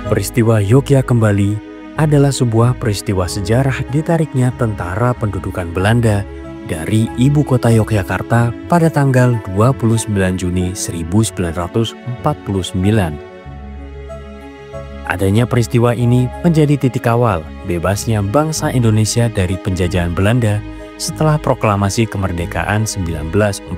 Peristiwa Yogyakarta Kembali adalah sebuah peristiwa sejarah ditariknya tentara pendudukan Belanda dari ibu kota Yogyakarta pada tanggal 29 Juni 1949. Adanya peristiwa ini menjadi titik awal bebasnya bangsa Indonesia dari penjajahan Belanda setelah proklamasi kemerdekaan 1945.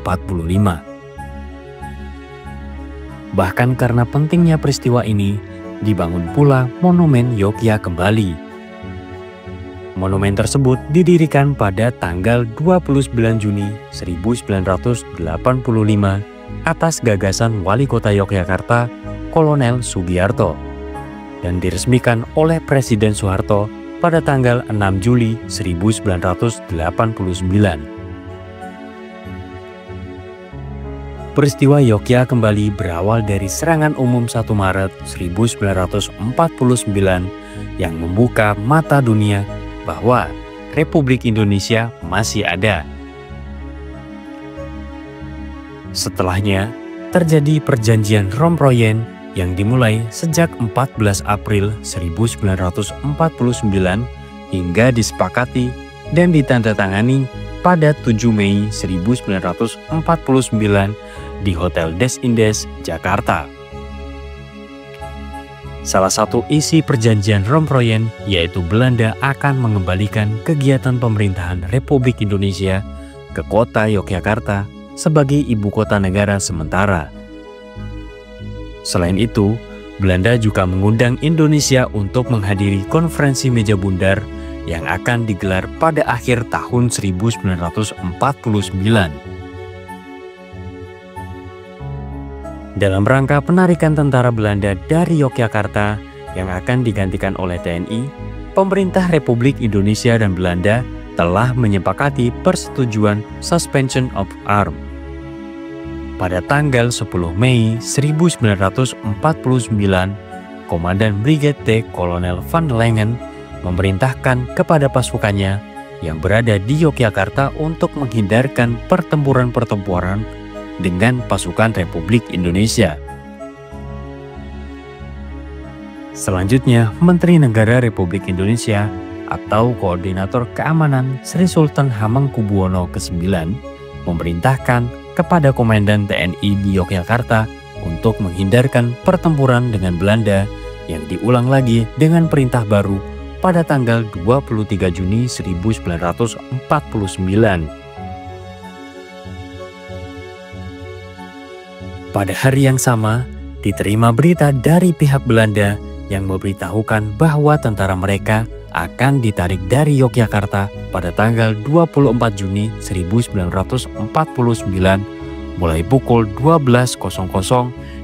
Bahkan karena pentingnya peristiwa ini, dibangun pula Monumen Yogyakarta Kembali. Monumen tersebut didirikan pada tanggal 29 Juni 1985 atas gagasan Wali Kota Yogyakarta, Kolonel Sugiarto, dan diresmikan oleh Presiden Soeharto pada tanggal 6 Juli 1989. Peristiwa Yogyakarta Kembali berawal dari serangan umum 1 Maret 1949 yang membuka mata dunia bahwa Republik Indonesia masih ada. Setelahnya, terjadi Perjanjian Romproyen yang dimulai sejak 14 April 1949 hingga disepakati dan ditandatangani pada 7 Mei 1949 di Hotel Des Indes, Jakarta. Salah satu isi perjanjian Romproyen yaitu Belanda akan mengembalikan kegiatan pemerintahan Republik Indonesia ke kota Yogyakarta sebagai ibu kota negara sementara. Selain itu, Belanda juga mengundang Indonesia untuk menghadiri konferensi meja bundar yang akan digelar pada akhir tahun 1949. Dalam rangka penarikan tentara Belanda dari Yogyakarta yang akan digantikan oleh TNI, pemerintah Republik Indonesia dan Belanda telah menyepakati persetujuan Suspension of Arms. Pada tanggal 10 Mei 1949, Komandan Brigade T. Kolonel Van Lengen memerintahkan kepada pasukannya yang berada di Yogyakarta untuk menghindarkan pertempuran-pertempuran dengan pasukan Republik Indonesia. Selanjutnya, Menteri Negara Republik Indonesia atau Koordinator Keamanan Sri Sultan Hamengkubuwono ke-9 memerintahkan kepada Komandan TNI di Yogyakarta untuk menghindarkan pertempuran dengan Belanda yang diulang lagi dengan perintah baru pada tanggal 23 Juni 1949. Pada hari yang sama, diterima berita dari pihak Belanda yang memberitahukan bahwa tentara mereka akan ditarik dari Yogyakarta pada tanggal 24 Juni 1949 mulai pukul 12.00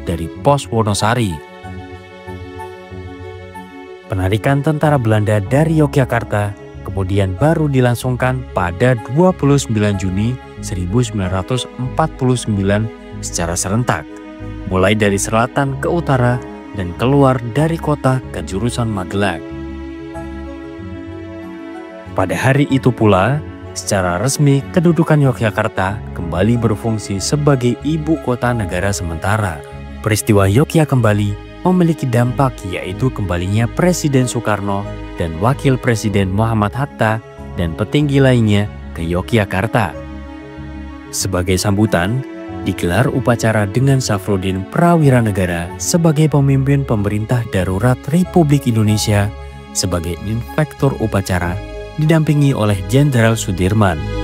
dari pos Wonosari. Penarikan tentara Belanda dari Yogyakarta kemudian baru dilangsungkan pada 29 Juni 1949 secara serentak, mulai dari selatan ke utara dan keluar dari kota ke jurusan Magelang. Pada hari itu pula, secara resmi kedudukan Yogyakarta kembali berfungsi sebagai ibu kota negara sementara. Peristiwa Yogyakarta Kembali memiliki dampak yaitu kembalinya Presiden Soekarno dan Wakil Presiden Muhammad Hatta dan petinggi lainnya ke Yogyakarta. Sebagai sambutan, digelar upacara dengan Safruddin Prawira Negara sebagai pemimpin pemerintah darurat Republik Indonesia sebagai inspektur upacara didampingi oleh Jenderal Sudirman.